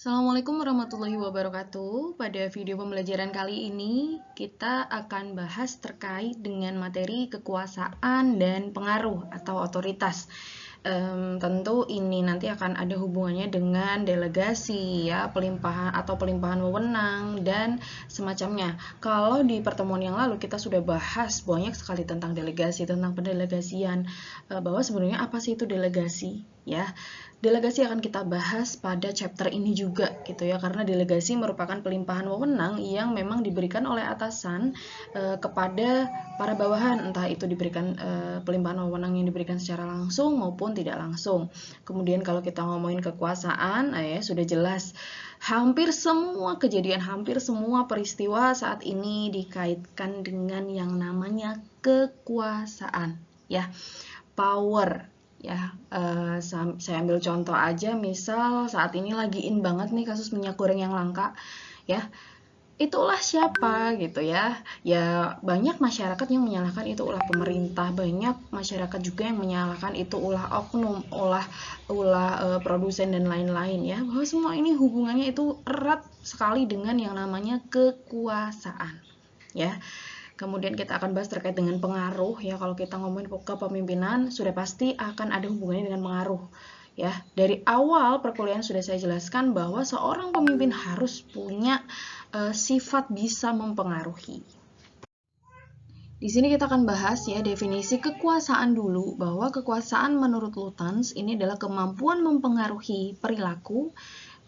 Assalamualaikum warahmatullahi wabarakatuh. Pada video pembelajaran kali ini, kita akan bahas terkait dengan materi kekuasaan dan pengaruh atau otoritas. Tentu ini nanti akan ada hubungannya dengan delegasi, ya, pelimpahan wewenang dan semacamnya. Kalau di pertemuan yang lalu kita sudah bahas banyak sekali tentang delegasi, tentang pendelegasian, bahwa sebenarnya apa sih itu delegasi, ya. Delegasi akan kita bahas pada chapter ini juga gitu ya, karena delegasi merupakan pelimpahan wewenang yang memang diberikan oleh atasan kepada para bawahan, entah itu diberikan pelimpahan wewenang yang diberikan secara langsung maupun tidak langsung. Kemudian kalau kita ngomongin kekuasaan, ya sudah jelas hampir semua kejadian, hampir semua peristiwa saat ini dikaitkan dengan yang namanya kekuasaan, ya, power. Ya, saya ambil contoh aja, misal saat ini lagi in banget nih kasus minyak goreng yang langka, ya. Itulah siapa gitu ya. Ya, banyak masyarakat yang menyalahkan itu ulah pemerintah, banyak masyarakat juga yang menyalahkan itu ulah oknum, ulah produsen dan lain-lain, ya. Bahwa semua ini hubungannya itu erat sekali dengan yang namanya kekuasaan, ya. Kemudian kita akan bahas terkait dengan pengaruh, ya. Kalau kita ngomongin kepemimpinan, sudah pasti akan ada hubungannya dengan pengaruh, ya. Dari awal perkuliahan sudah saya jelaskan bahwa seorang pemimpin harus punya sifat bisa mempengaruhi. Di sini kita akan bahas, ya, definisi kekuasaan dulu, bahwa kekuasaan menurut Lutyens ini adalah kemampuan mempengaruhi perilaku,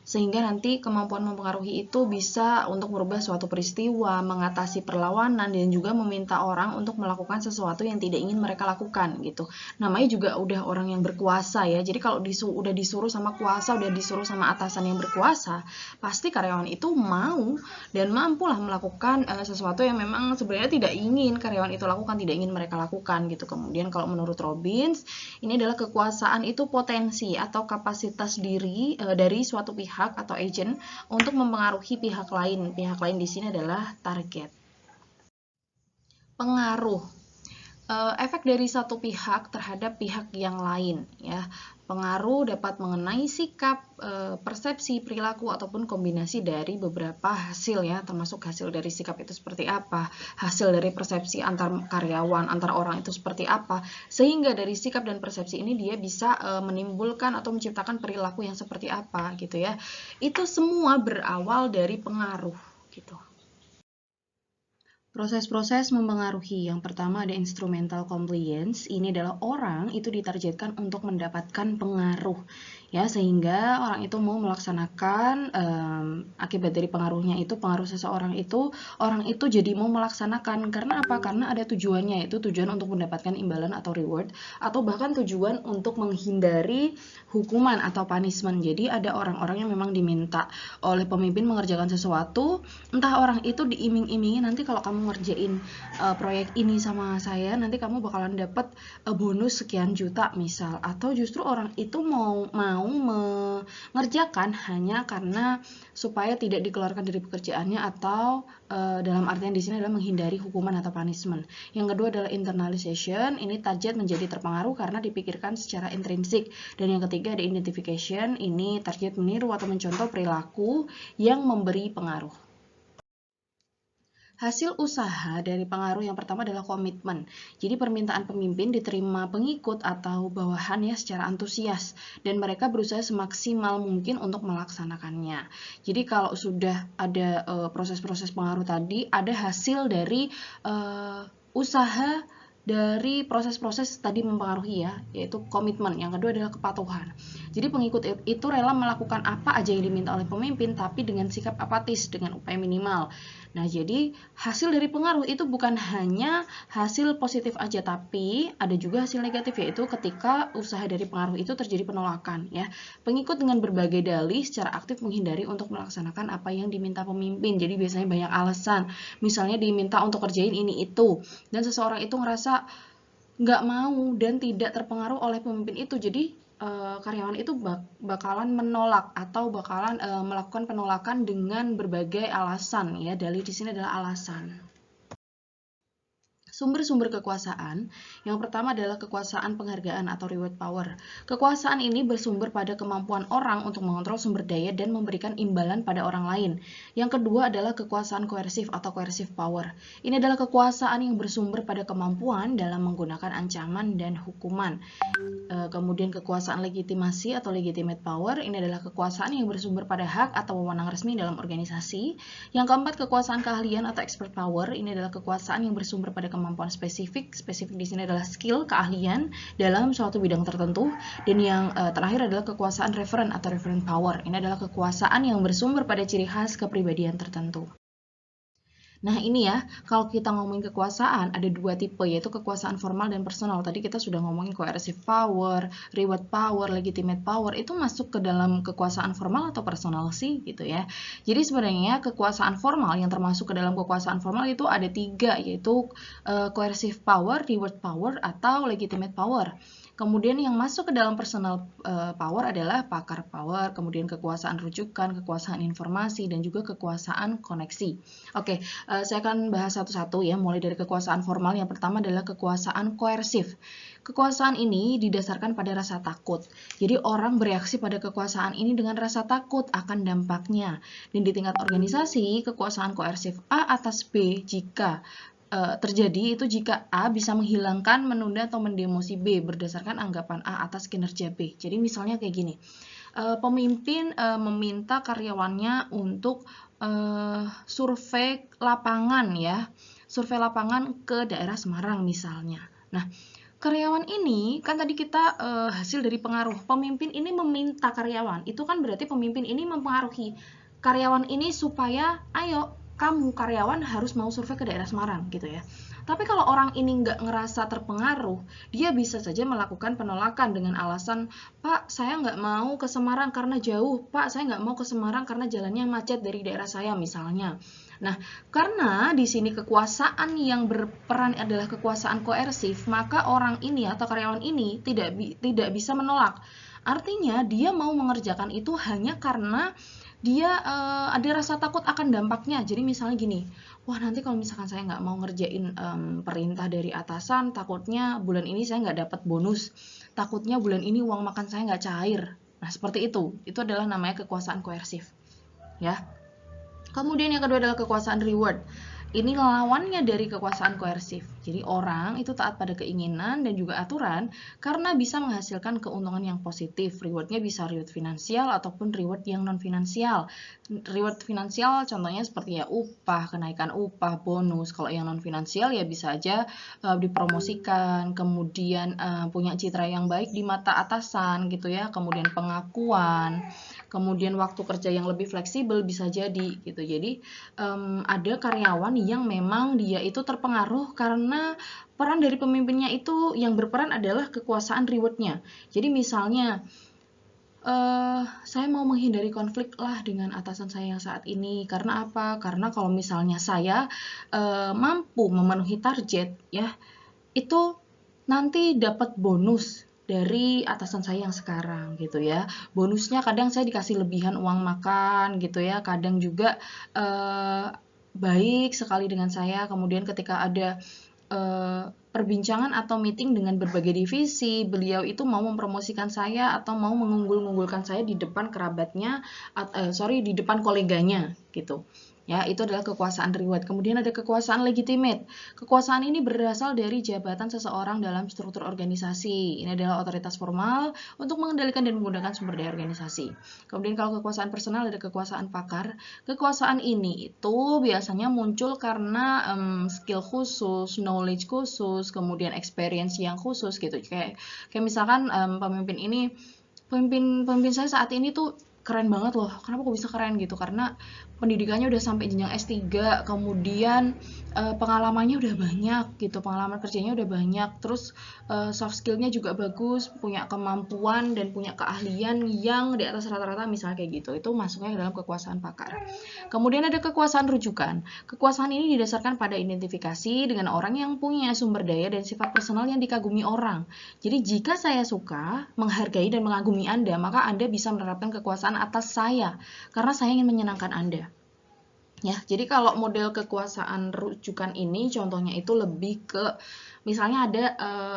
sehingga nanti kemampuan mempengaruhi itu bisa untuk merubah suatu peristiwa, mengatasi perlawanan, dan juga meminta orang untuk melakukan sesuatu yang tidak ingin mereka lakukan gitu. Namanya juga udah orang yang berkuasa, ya. Jadi kalau udah disuruh sama kuasa, udah disuruh sama atasan yang berkuasa, pasti karyawan itu mau dan mampulah melakukan sesuatu yang memang sebenarnya tidak ingin karyawan itu lakukan, tidak ingin mereka lakukan gitu. Kemudian kalau menurut Robbins, ini adalah kekuasaan itu potensi atau kapasitas diri dari suatu pihak atau agent untuk mempengaruhi pihak lain. Pihak lain di sini adalah target. Pengaruh, efek dari satu pihak terhadap pihak yang lain, ya. Pengaruh dapat mengenai sikap, persepsi, perilaku, ataupun kombinasi dari beberapa hasil, ya, termasuk hasil dari sikap itu seperti apa, hasil dari persepsi antar karyawan, antar orang itu seperti apa, sehingga dari sikap dan persepsi ini dia bisa menimbulkan atau menciptakan perilaku yang seperti apa gitu, ya. Itu semua berawal dari pengaruh gitu. Proses-proses mempengaruhi. Yang pertama ada instrumental compliance. Ini adalah orang itu ditargetkan untuk mendapatkan pengaruh, ya, sehingga orang itu mau melaksanakan akibat dari pengaruhnya itu, pengaruh seseorang itu, orang itu jadi mau melaksanakan. Karena apa? Karena ada tujuannya, yaitu tujuan untuk mendapatkan imbalan atau reward, atau bahkan tujuan untuk menghindari hukuman atau punishment. Jadi ada orang-orang yang memang diminta oleh pemimpin mengerjakan sesuatu, entah orang itu diiming-imingi, nanti kalau kamu ngerjain proyek ini sama saya, nanti kamu bakalan dapat bonus sekian juta misal, atau justru orang itu mau mengerjakan hanya karena supaya tidak dikeluarkan dari pekerjaannya, atau dalam artian di sini adalah menghindari hukuman atau punishment. Yang kedua adalah internalization. Ini target menjadi terpengaruh karena dipikirkan secara intrinsik. Dan yang ketiga ada identification. Ini target meniru atau mencontoh perilaku yang memberi pengaruh. Hasil usaha dari pengaruh yang pertama adalah komitmen. Jadi permintaan pemimpin diterima pengikut atau bawahan, ya, secara antusias, dan mereka berusaha semaksimal mungkin untuk melaksanakannya. Jadi kalau sudah ada proses-proses pengaruh tadi, ada hasil dari usaha dari proses-proses tadi mempengaruhi, ya, yaitu komitmen. Yang kedua adalah kepatuhan. Jadi pengikut itu rela melakukan apa aja yang diminta oleh pemimpin, tapi dengan sikap apatis, dengan upaya minimal. Nah, jadi hasil dari pengaruh itu bukan hanya hasil positif aja, tapi ada juga hasil negatif, yaitu ketika usaha dari pengaruh itu terjadi penolakan, ya. Pengikut dengan berbagai dalih secara aktif menghindari untuk melaksanakan apa yang diminta pemimpin. Jadi biasanya banyak alasan. Misalnya diminta untuk kerjain ini itu, dan seseorang itu ngerasa nggak mau dan tidak terpengaruh oleh pemimpin itu, jadi karyawan itu bakalan menolak atau bakalan melakukan penolakan dengan berbagai alasan, ya. Dalih di sini adalah alasan. Sumber-sumber kekuasaan, yang pertama adalah kekuasaan penghargaan atau reward power. Kekuasaan ini bersumber pada kemampuan orang untuk mengontrol sumber daya dan memberikan imbalan pada orang lain. Yang kedua adalah kekuasaan koersif atau coercive power. Ini adalah kekuasaan yang bersumber pada kemampuan dalam menggunakan ancaman dan hukuman. Kemudian kekuasaan legitimasi atau legitimate power, ini adalah kekuasaan yang bersumber pada hak atau wewenang resmi dalam organisasi. Yang keempat, kekuasaan keahlian atau expert power, ini adalah kekuasaan yang bersumber pada kemampuan spesifik di sini adalah skill, keahlian dalam suatu bidang tertentu. Dan yang terakhir adalah kekuasaan referen atau referent power. Ini adalah kekuasaan yang bersumber pada ciri khas kepribadian tertentu. Nah ini ya, kalau kita ngomongin kekuasaan, ada dua tipe, yaitu kekuasaan formal dan personal. Tadi kita sudah ngomongin coercive power, reward power, legitimate power, itu masuk ke dalam kekuasaan formal atau personal sih, gitu ya. Jadi sebenarnya kekuasaan formal yang termasuk ke dalam kekuasaan formal itu ada tiga, yaitu coercive power, reward power, atau legitimate power. Kemudian yang masuk ke dalam personal power adalah pakar power, kemudian kekuasaan rujukan, kekuasaan informasi, dan juga kekuasaan koneksi. Oke, saya akan bahas satu-satu ya, mulai dari kekuasaan formal. Yang pertama adalah kekuasaan koersif. Kekuasaan ini didasarkan pada rasa takut. Jadi orang bereaksi pada kekuasaan ini dengan rasa takut akan dampaknya. Dan di tingkat organisasi, kekuasaan koersif A atas B jika terjadi itu jika A bisa menghilangkan, menunda, atau mendemosi B berdasarkan anggapan A atas kinerja B. Jadi misalnya kayak gini, pemimpin meminta karyawannya untuk survei lapangan ya, survei lapangan ke daerah Semarang misalnya. Nah, karyawan ini kan tadi kita hasil dari pengaruh. Pemimpin ini meminta karyawan, itu kan berarti pemimpin ini mempengaruhi karyawan ini supaya ayo kamu karyawan harus mau survei ke daerah Semarang gitu ya. Tapi kalau orang ini nggak ngerasa terpengaruh, dia bisa saja melakukan penolakan dengan alasan, Pak, saya nggak mau ke Semarang karena jauh. Pak, saya nggak mau ke Semarang karena jalannya macet dari daerah saya misalnya. Nah, karena di sini kekuasaan yang berperan adalah kekuasaan koersif, maka orang ini atau karyawan ini tidak bisa menolak. Artinya dia mau mengerjakan itu hanya karena dia ada rasa takut akan dampaknya. Jadi misalnya gini, wah nanti kalau misalkan saya nggak mau ngerjain perintah dari atasan, takutnya bulan ini saya nggak dapat bonus, takutnya bulan ini uang makan saya nggak cair. Nah seperti itu adalah namanya kekuasaan koersif ya. Kemudian yang kedua adalah kekuasaan reward. Ini lawannya dari kekuasaan koersif. Jadi orang itu taat pada keinginan dan juga aturan karena bisa menghasilkan keuntungan yang positif. Rewardnya bisa reward finansial ataupun reward yang non-finansial. Reward finansial contohnya seperti ya upah, kenaikan upah, bonus. Kalau yang non-finansial ya bisa aja dipromosikan, kemudian punya citra yang baik di mata atasan gitu ya, kemudian pengakuan, kemudian waktu kerja yang lebih fleksibel bisa jadi gitu. Jadi ada karyawan yang memang dia itu terpengaruh karena peran dari pemimpinnya itu yang berperan adalah kekuasaan rewardnya. Jadi misalnya saya mau menghindari konflik lah dengan atasan saya yang saat ini. Karena apa? Karena kalau misalnya saya mampu memenuhi target ya, itu nanti dapat bonus dari atasan saya yang sekarang gitu ya. Bonusnya kadang saya dikasih lebihan uang makan gitu ya, kadang juga baik sekali dengan saya. Kemudian ketika ada perbincangan atau meeting dengan berbagai divisi, beliau itu mau mempromosikan saya atau mau mengunggul-unggulkan saya di depan kerabatnya, di depan koleganya gitu. Ya, itu adalah kekuasaan reward. Kemudian ada kekuasaan legitimate. Kekuasaan ini berasal dari jabatan seseorang dalam struktur organisasi. Ini adalah otoritas formal untuk mengendalikan dan menggunakan sumber daya organisasi. Kemudian kalau kekuasaan personal ada kekuasaan pakar. Kekuasaan ini itu biasanya muncul karena skill khusus, knowledge khusus, kemudian experience yang khusus gitu. Kayak misalkan pemimpin saya saat ini tuh keren banget loh. Kenapa kok bisa keren gitu? Karena pendidikannya udah sampai jenjang S3, kemudian pengalamannya udah banyak gitu, pengalaman kerjanya udah banyak, terus soft skillnya juga bagus, punya kemampuan dan punya keahlian yang di atas rata-rata misalnya kayak gitu. Itu masuknya ke dalam kekuasaan pakar. Kemudian ada kekuasaan rujukan. Kekuasaan ini didasarkan pada identifikasi dengan orang yang punya sumber daya dan sifat personal yang dikagumi orang. Jadi jika saya suka, menghargai dan mengagumi Anda, maka Anda bisa menerapkan kekuasaan atas saya karena saya ingin menyenangkan Anda. Ya, jadi kalau model kekuasaan rujukan ini contohnya itu lebih ke misalnya ada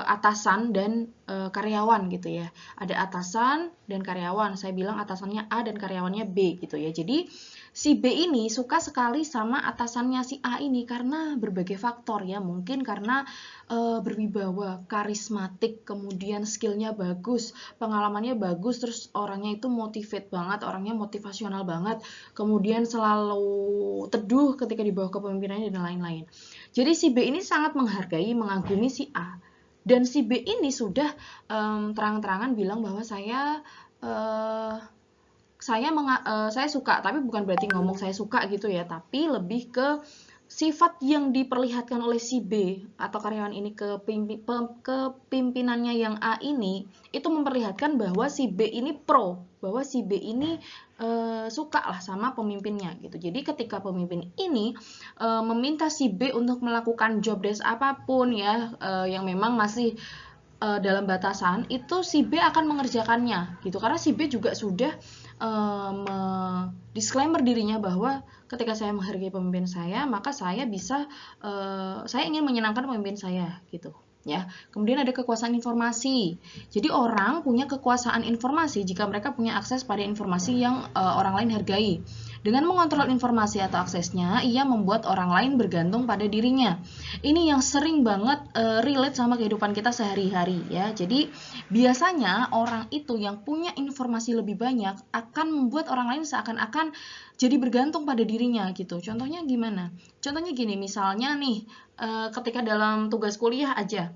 atasan dan karyawan gitu ya. Ada atasan dan karyawan. Saya bilang atasannya A dan karyawannya B gitu ya. Jadi si B ini suka sekali sama atasannya si A ini karena berbagai faktor ya. Mungkin karena berwibawa, karismatik, kemudian skillnya bagus, pengalamannya bagus, terus orangnya itu motivate banget, orangnya motivasional banget, kemudian selalu teduh ketika di bawah kepemimpinannya dan lain-lain. Jadi si B ini sangat menghargai, mengagumi si A. Dan si B ini sudah terang-terangan bilang bahwa saya suka, tapi bukan berarti ngomong saya suka gitu ya, tapi lebih ke sifat yang diperlihatkan oleh si B atau karyawan ini ke pimpinannya yang A ini itu memperlihatkan bahwa si B ini pro, bahwa si B ini suka lah sama pemimpinnya gitu. Jadi ketika pemimpin ini meminta si B untuk melakukan job desk apapun ya yang memang masih dalam batasan, itu si B akan mengerjakannya gitu, karena si B juga sudah disclaimer dirinya bahwa ketika saya menghargai pemimpin saya, maka saya ingin menyenangkan pemimpin saya gitu ya. Kemudian ada kekuasaan informasi. Jadi orang punya kekuasaan informasi jika mereka punya akses pada informasi yang orang lain hargai. Dengan mengontrol informasi atau aksesnya, ia membuat orang lain bergantung pada dirinya. Ini yang sering banget relate sama kehidupan kita sehari-hari ya. Jadi biasanya orang itu yang punya informasi lebih banyak akan membuat orang lain seakan-akan jadi bergantung pada dirinya gitu. Contohnya gimana? Contohnya gini, misalnya nih ketika dalam tugas kuliah aja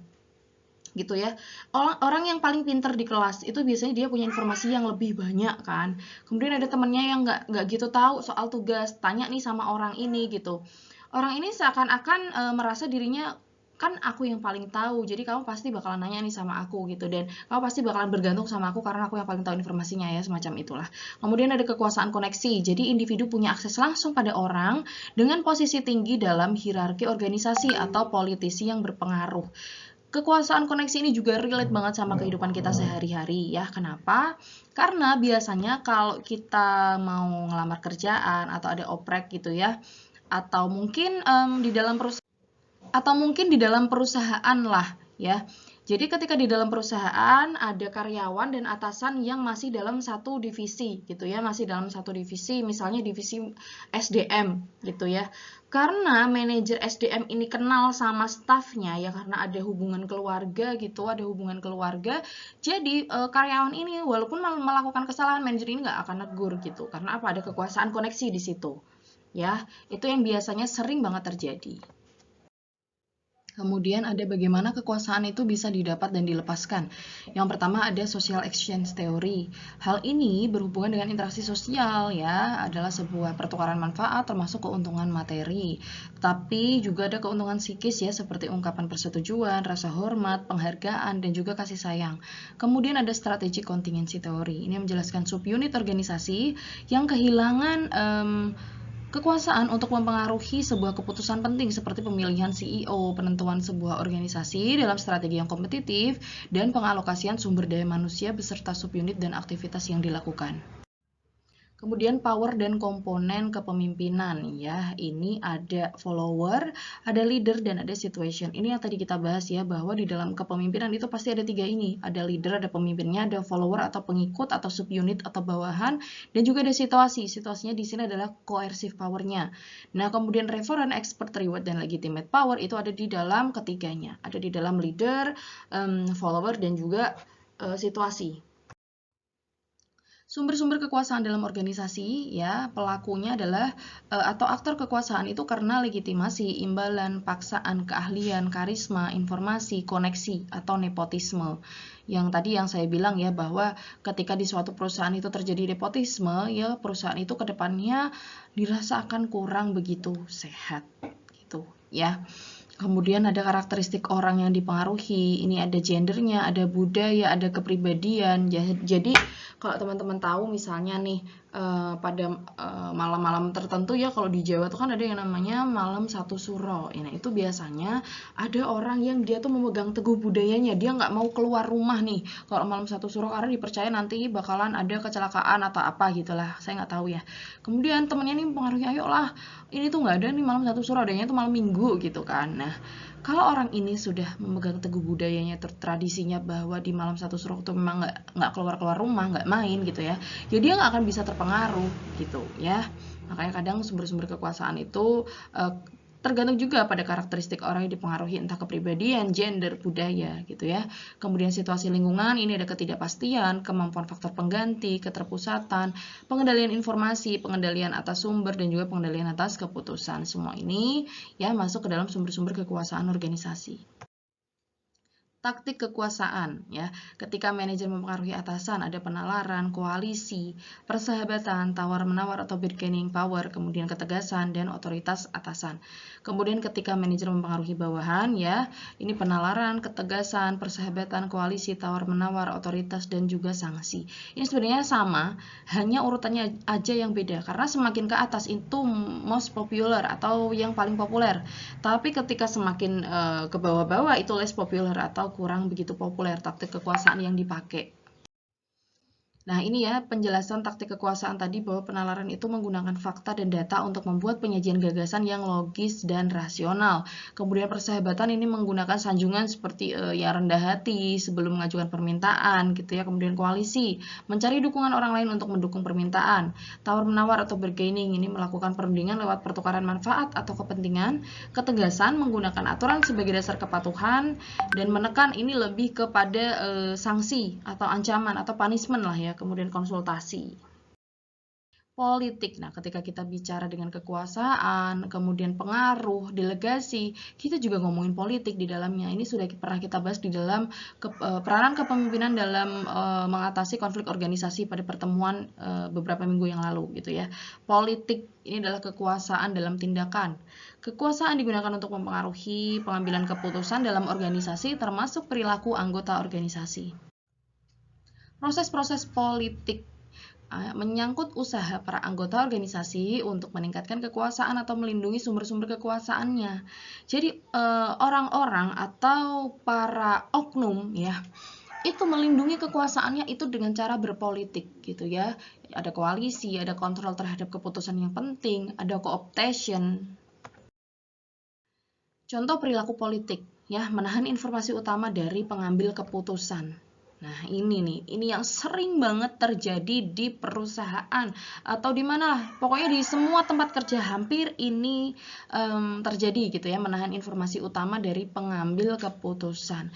gitu ya, orang yang paling pinter di kelas itu biasanya dia punya informasi yang lebih banyak kan. Kemudian ada temennya yang nggak gitu tahu soal tugas, tanya nih sama orang ini gitu. Orang ini seakan-akan merasa dirinya, kan aku yang paling tahu, jadi kamu pasti bakalan nanya nih sama aku gitu, dan kamu pasti bakalan bergantung sama aku karena aku yang paling tahu informasinya ya, semacam itulah. Kemudian ada kekuasaan koneksi, jadi individu punya akses langsung pada orang dengan posisi tinggi dalam hierarki organisasi atau politisi yang berpengaruh. Kekuasaan koneksi ini juga relate banget sama kehidupan kita sehari-hari ya. Kenapa? Karena biasanya kalau kita mau ngelamar kerjaan atau ada oprek gitu ya, atau mungkin di dalam perusahaan lah ya. Jadi ketika di dalam perusahaan ada karyawan dan atasan yang masih dalam satu divisi gitu ya, masih dalam satu divisi, misalnya divisi SDM gitu ya. Karena manajer SDM ini kenal sama stafnya ya, karena ada hubungan keluarga gitu, jadi karyawan ini walaupun melakukan kesalahan, manajer ini nggak akan negur gitu. Karena apa? Ada kekuasaan koneksi di situ. Ya, itu yang biasanya sering banget terjadi. Kemudian ada bagaimana kekuasaan itu bisa didapat dan dilepaskan. Yang pertama ada social exchange theory. Hal ini berhubungan dengan interaksi sosial ya, adalah sebuah pertukaran manfaat termasuk keuntungan materi. Tapi juga ada keuntungan psikis ya, seperti ungkapan persetujuan, rasa hormat, penghargaan, dan juga kasih sayang. Kemudian ada strategi contingency theory. Ini menjelaskan subunit organisasi yang kehilangan kekuasaan untuk mempengaruhi sebuah keputusan penting seperti pemilihan CEO, penentuan sebuah organisasi dalam strategi yang kompetitif, dan pengalokasian sumber daya manusia beserta subunit dan aktivitas yang dilakukan. Kemudian power dan komponen kepemimpinan ya, ini ada follower, ada leader, dan ada situation. Ini yang tadi kita bahas ya, bahwa di dalam kepemimpinan itu pasti ada tiga ini, ada leader, ada pemimpinnya, ada follower atau pengikut atau subunit atau bawahan, dan juga ada situasi. Situasinya di sini adalah coercive powernya. Nah kemudian referent, expert, reward, dan legitimate power itu ada di dalam ketiganya, ada di dalam leader, follower, dan juga situasi. Sumber-sumber kekuasaan dalam organisasi ya, pelakunya adalah atau aktor kekuasaan itu karena legitimasi, imbalan, paksaan, keahlian, karisma, informasi, koneksi, atau nepotisme. Yang tadi yang saya bilang ya, bahwa ketika di suatu perusahaan itu terjadi nepotisme ya, perusahaan itu kedepannya dirasakan kurang begitu sehat gitu ya. Kemudian ada karakteristik orang yang dipengaruhi, ini ada gendernya, ada budaya, ada kepribadian. Jadi kalau teman-teman tahu misalnya nih pada malam-malam tertentu ya, kalau di Jawa tuh kan ada yang namanya malam satu suro. Nah itu biasanya ada orang yang dia tuh memegang teguh budayanya, dia nggak mau keluar rumah nih kalau malam satu suro karena dipercaya nanti bakalan ada kecelakaan atau apa gitulah, saya nggak tahu ya. Kemudian temennya nih mempengaruhi, ayolah ini tuh nggak ada nih malam satu suro, adanya tuh malam minggu gitu kan. Nah kalau orang ini sudah memegang teguh budayanya, tradisinya bahwa di malam satu suro itu memang nggak keluar rumah, nggak main gitu ya dia nggak akan bisa terpengaruh gitu ya. Makanya kadang sumber-sumber kekuasaan itu tergantung juga pada karakteristik orang yang dipengaruhi, entah kepribadian, gender, budaya gitu ya. Kemudian situasi lingkungan, ini ada ketidakpastian, kemampuan faktor pengganti, keterpusatan, pengendalian informasi, pengendalian atas sumber, dan juga pengendalian atas keputusan. Semua ini ya masuk ke dalam sumber-sumber kekuasaan organisasi. Taktik kekuasaan ya. Ketika manajer mempengaruhi atasan, ada penalaran, koalisi, persahabatan, tawar-menawar atau bargaining power, kemudian ketegasan dan otoritas atasan. Kemudian ketika manajer mempengaruhi bawahan ya, ini penalaran, ketegasan, persahabatan, koalisi, tawar-menawar, otoritas dan juga sanksi. Ini sebenarnya sama, hanya urutannya aja yang beda karena semakin ke atas itu most popular atau yang paling populer. Tapi ketika semakin ke bawah-bawah itu less popular atau kurang begitu populer taktik kekuasaan yang dipakai. Nah, ini ya penjelasan taktik kekuasaan tadi, bahwa penalaran itu menggunakan fakta dan data untuk membuat penyajian gagasan yang logis dan rasional. Kemudian persahabatan ini menggunakan sanjungan seperti ya rendah hati sebelum mengajukan permintaan gitu ya. Kemudian koalisi, mencari dukungan orang lain untuk mendukung permintaan. Tawar-menawar atau bargaining ini melakukan perundingan lewat pertukaran manfaat atau kepentingan. Ketegasan menggunakan aturan sebagai dasar kepatuhan, dan menekan ini lebih kepada sanksi atau ancaman atau punishment lah ya. Kemudian konsultasi. Politik. Nah, ketika kita bicara dengan kekuasaan, kemudian pengaruh, delegasi, kita juga ngomongin politik di dalamnya. Ini sudah pernah kita bahas di dalam peranan kepemimpinan dalam mengatasi konflik organisasi pada pertemuan beberapa minggu yang lalu gitu ya. Politik ini adalah kekuasaan dalam tindakan. Kekuasaan digunakan untuk mempengaruhi pengambilan keputusan dalam organisasi, termasuk perilaku anggota organisasi. Proses-proses politik menyangkut usaha para anggota organisasi untuk meningkatkan kekuasaan atau melindungi sumber-sumber kekuasaannya. Jadi orang-orang atau para oknum ya itu melindungi kekuasaannya itu dengan cara berpolitik gitu ya. Ada koalisi, ada kontrol terhadap keputusan yang penting, ada co-optation. Contoh perilaku politik ya, menahan informasi utama dari pengambil keputusan. Nah, ini yang sering banget terjadi di perusahaan atau di mana, pokoknya di semua tempat kerja hampir ini terjadi gitu ya, menahan informasi utama dari pengambil keputusan.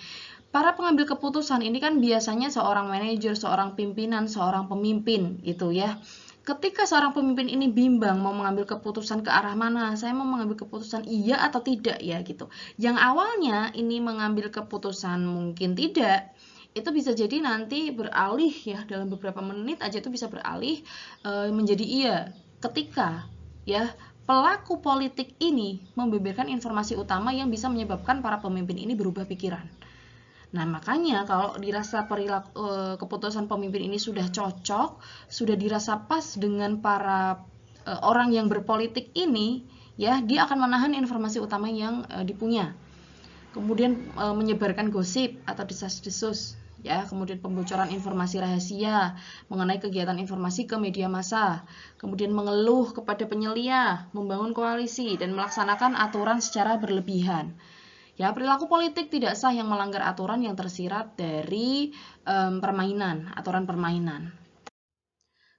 Para pengambil keputusan ini kan biasanya seorang manajer, seorang pimpinan, seorang pemimpin gitu ya. Ketika seorang pemimpin ini bimbang mau mengambil keputusan ke arah mana, saya mau mengambil keputusan iya atau tidak ya gitu. Yang awalnya ini mengambil keputusan mungkin tidak, itu bisa jadi nanti beralih ya, dalam beberapa menit aja itu bisa beralih menjadi iya ketika ya pelaku politik ini membeberkan informasi utama yang bisa menyebabkan para pemimpin ini berubah pikiran. Nah, makanya kalau dirasa perilaku keputusan pemimpin ini sudah cocok, sudah dirasa pas dengan para orang yang berpolitik ini, ya dia akan menahan informasi utama yang dipunya. Kemudian menyebarkan gosip atau desas-desus, ya, kemudian pembocoran informasi rahasia mengenai kegiatan informasi ke media massa, kemudian mengeluh kepada penyelia, membangun koalisi dan melaksanakan aturan secara berlebihan. Ya, perilaku politik tidak sah yang melanggar aturan yang tersirat dari aturan permainan.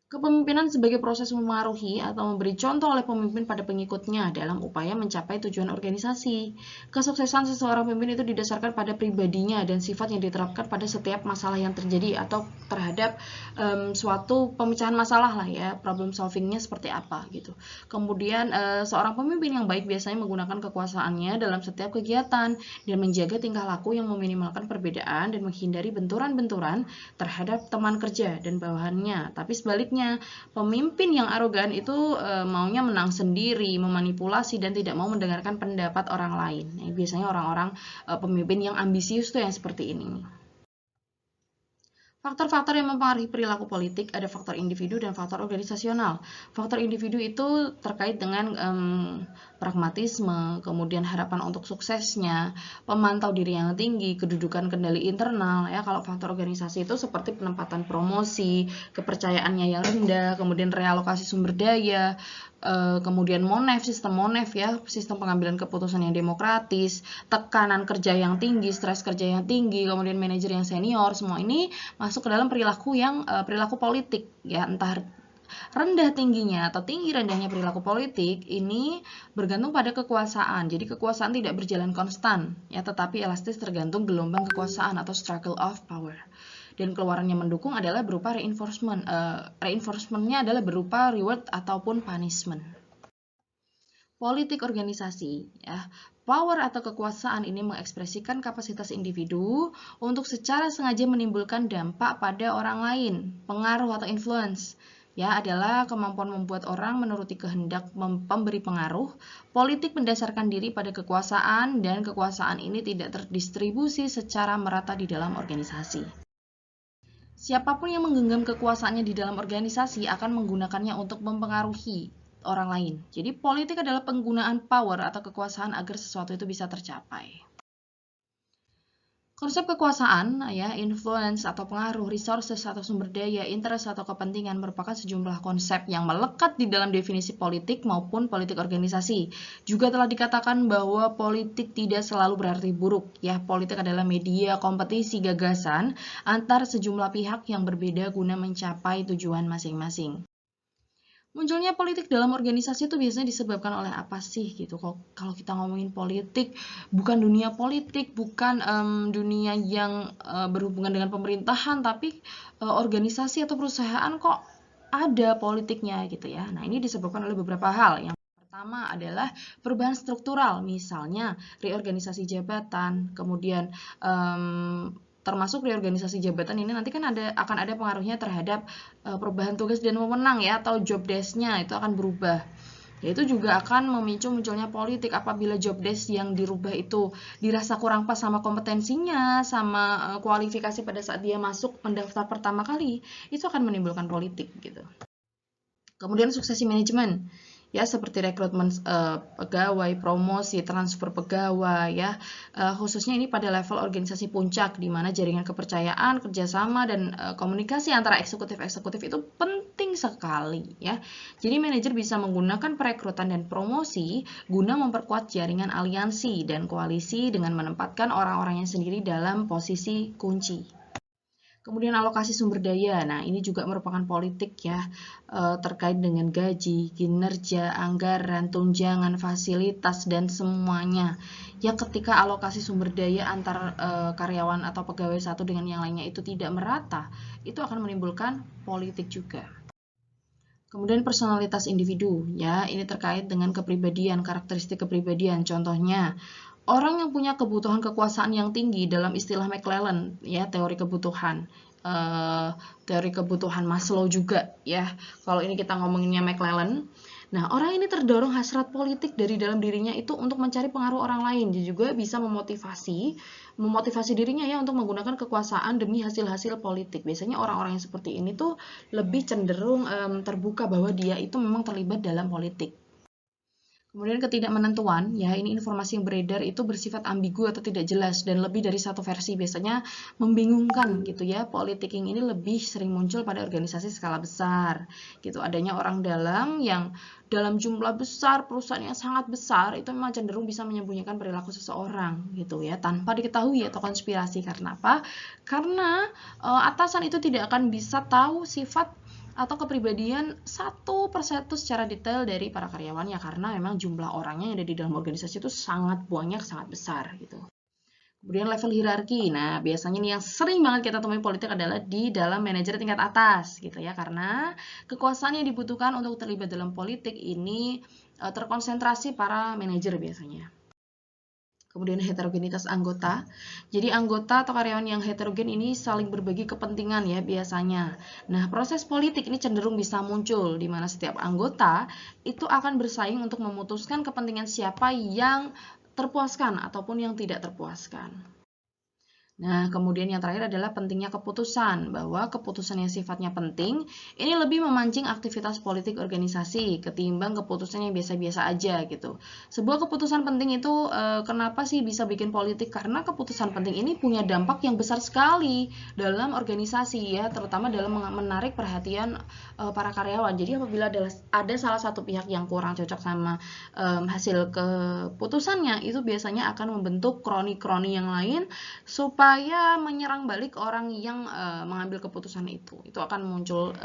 Kepemimpinan sebagai proses memengaruhi atau memberi contoh oleh pemimpin pada pengikutnya dalam upaya mencapai tujuan organisasi. Kesuksesan seseorang pemimpin itu didasarkan pada pribadinya dan sifat yang diterapkan pada setiap masalah yang terjadi atau terhadap suatu pemecahan masalah lah ya, problem solvingnya seperti apa gitu. Kemudian seorang pemimpin yang baik biasanya menggunakan kekuasaannya dalam setiap kegiatan dan menjaga tingkah laku yang meminimalkan perbedaan dan menghindari benturan-benturan terhadap teman kerja dan bawahannya. Tapi sebaliknya sebaliknya, pemimpin yang arogan itu maunya menang sendiri, memanipulasi dan tidak mau mendengarkan pendapat orang lain. Nah, biasanya orang-orang pemimpin yang ambisius tuh yang seperti ini. Faktor-faktor yang mempengaruhi perilaku politik ada faktor individu dan faktor organisasional. Faktor individu itu terkait dengan pragmatisme, kemudian harapan untuk suksesnya, pemantau diri yang tinggi, kedudukan kendali internal. Ya, kalau faktor organisasi itu seperti penempatan promosi, kepercayaannya yang rendah, kemudian realokasi sumber daya, kemudian sistem monef ya, sistem pengambilan keputusan yang demokratis, tekanan kerja yang tinggi, stres kerja yang tinggi, kemudian manajer yang senior, semua ini masuk ke dalam perilaku yang perilaku politik ya, entah rendah tingginya atau tinggi rendahnya perilaku politik ini bergantung pada kekuasaan. Jadi kekuasaan tidak berjalan konstan ya, tetapi elastis tergantung gelombang kekuasaan atau struggle of power. Dan keluarannya mendukung adalah berupa reinforcement. Reinforcementnya adalah berupa reward ataupun punishment. Politik organisasi, ya. Power atau kekuasaan ini mengekspresikan kapasitas individu untuk secara sengaja menimbulkan dampak pada orang lain, pengaruh atau influence. Ya, adalah kemampuan membuat orang menuruti kehendak pemberi pengaruh. Politik mendasarkan diri pada kekuasaan dan kekuasaan ini tidak terdistribusi secara merata di dalam organisasi. Siapapun yang menggenggam kekuasaannya di dalam organisasi akan menggunakannya untuk mempengaruhi orang lain. Jadi politik adalah penggunaan power atau kekuasaan agar sesuatu itu bisa tercapai. Konsep kekuasaan, ya, influence atau pengaruh, resources atau sumber daya, interest atau kepentingan merupakan sejumlah konsep yang melekat di dalam definisi politik maupun politik organisasi. Juga telah dikatakan bahwa politik tidak selalu berarti buruk. Ya, politik adalah media kompetisi gagasan antar sejumlah pihak yang berbeda guna mencapai tujuan masing-masing. Munculnya politik dalam organisasi itu biasanya disebabkan oleh apa sih gitu? Kalau kita ngomongin politik, bukan dunia politik, bukan dunia yang berhubungan dengan pemerintahan, tapi organisasi atau perusahaan kok ada politiknya gitu ya. Nah, ini disebabkan oleh beberapa hal. Yang pertama adalah perubahan struktural, misalnya reorganisasi jabatan, kemudian termasuk reorganisasi jabatan ini nanti kan akan ada pengaruhnya terhadap perubahan tugas dan wewenang ya, atau job desk-nya itu akan berubah. Ya, itu juga akan memicu munculnya politik apabila job desk yang dirubah itu dirasa kurang pas sama kompetensinya, sama kualifikasi pada saat dia masuk mendaftar pertama kali, itu akan menimbulkan politik gitu. Kemudian suksesi manajemen. Ya, seperti rekrutmen pegawai, promosi, transfer pegawai ya, khususnya ini pada level organisasi puncak di mana jaringan kepercayaan, kerjasama dan komunikasi antara eksekutif itu penting sekali ya. Jadi manajer bisa menggunakan perekrutan dan promosi guna memperkuat jaringan aliansi dan koalisi dengan menempatkan orang-orangnya sendiri dalam posisi kunci. Kemudian alokasi sumber daya, nah ini juga merupakan politik ya, terkait dengan gaji, kinerja, anggaran, tunjangan, fasilitas, dan semuanya. Ya, ketika alokasi sumber daya antar karyawan atau pegawai satu dengan yang lainnya itu tidak merata, itu akan menimbulkan politik juga. Kemudian personalitas individu, ya ini terkait dengan kepribadian, karakteristik kepribadian. Contohnya, orang yang punya kebutuhan kekuasaan yang tinggi dalam istilah McClellan, ya teori kebutuhan Maslow juga, ya. Kalau ini kita ngomonginnya McClellan. Nah, orang ini terdorong hasrat politik dari dalam dirinya itu untuk mencari pengaruh orang lain. Dia juga bisa memotivasi dirinya ya untuk menggunakan kekuasaan demi hasil-hasil politik. Biasanya orang-orang yang seperti ini tuh lebih cenderung terbuka bahwa dia itu memang terlibat dalam politik. Kemudian ketidakmenentuan, ya ini informasi yang beredar itu bersifat ambigu atau tidak jelas dan lebih dari satu versi, biasanya membingungkan gitu ya. Politicking ini lebih sering muncul pada organisasi skala besar gitu. Adanya orang dalam yang dalam jumlah besar, perusahaan yang sangat besar itu memang cenderung bisa menyembunyikan perilaku seseorang gitu ya, tanpa diketahui atau konspirasi. Karena apa? Karena atasan itu tidak akan bisa tahu sifat atau kepribadian satu persatu secara detail dari para karyawannya, karena memang jumlah orangnya yang ada di dalam organisasi itu sangat banyak, sangat besar gitu. Kemudian level hierarki. Nah, biasanya nih yang sering banget kita temui politik adalah di dalam manajer tingkat atas gitu ya, karena kekuasaan yang dibutuhkan untuk terlibat dalam politik ini terkonsentrasi para manajer biasanya. Kemudian heterogenitas anggota. Jadi anggota atau karyawan yang heterogen ini saling berbagi kepentingan ya biasanya. Nah, proses politik ini cenderung bisa muncul di mana setiap anggota itu akan bersaing untuk memutuskan kepentingan siapa yang terpuaskan ataupun yang tidak terpuaskan. Nah, kemudian yang terakhir adalah pentingnya keputusan, bahwa keputusan yang sifatnya penting ini lebih memancing aktivitas politik organisasi ketimbang keputusan yang biasa-biasa aja gitu. Sebuah keputusan penting itu kenapa sih bisa bikin politik? Karena keputusan penting ini punya dampak yang besar sekali dalam organisasi ya, terutama dalam menarik perhatian para karyawan. Jadi apabila ada salah satu pihak yang kurang cocok sama hasil keputusannya, itu biasanya akan membentuk kroni-kroni yang lain supaya menyerang balik orang yang mengambil keputusan itu. Itu akan muncul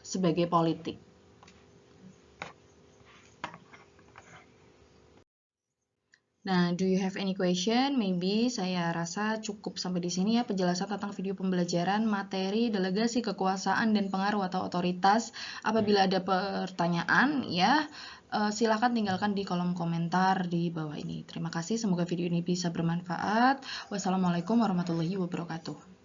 sebagai politik. Nah, do you have any question? Maybe saya rasa cukup sampai di sini ya penjelasan tentang video pembelajaran materi delegasi kekuasaan dan pengaruh atau otoritas. Apabila ada pertanyaan ya, silahkan tinggalkan di kolom komentar di bawah ini. Terima kasih, semoga video ini bisa bermanfaat. Wassalamualaikum warahmatullahi wabarakatuh.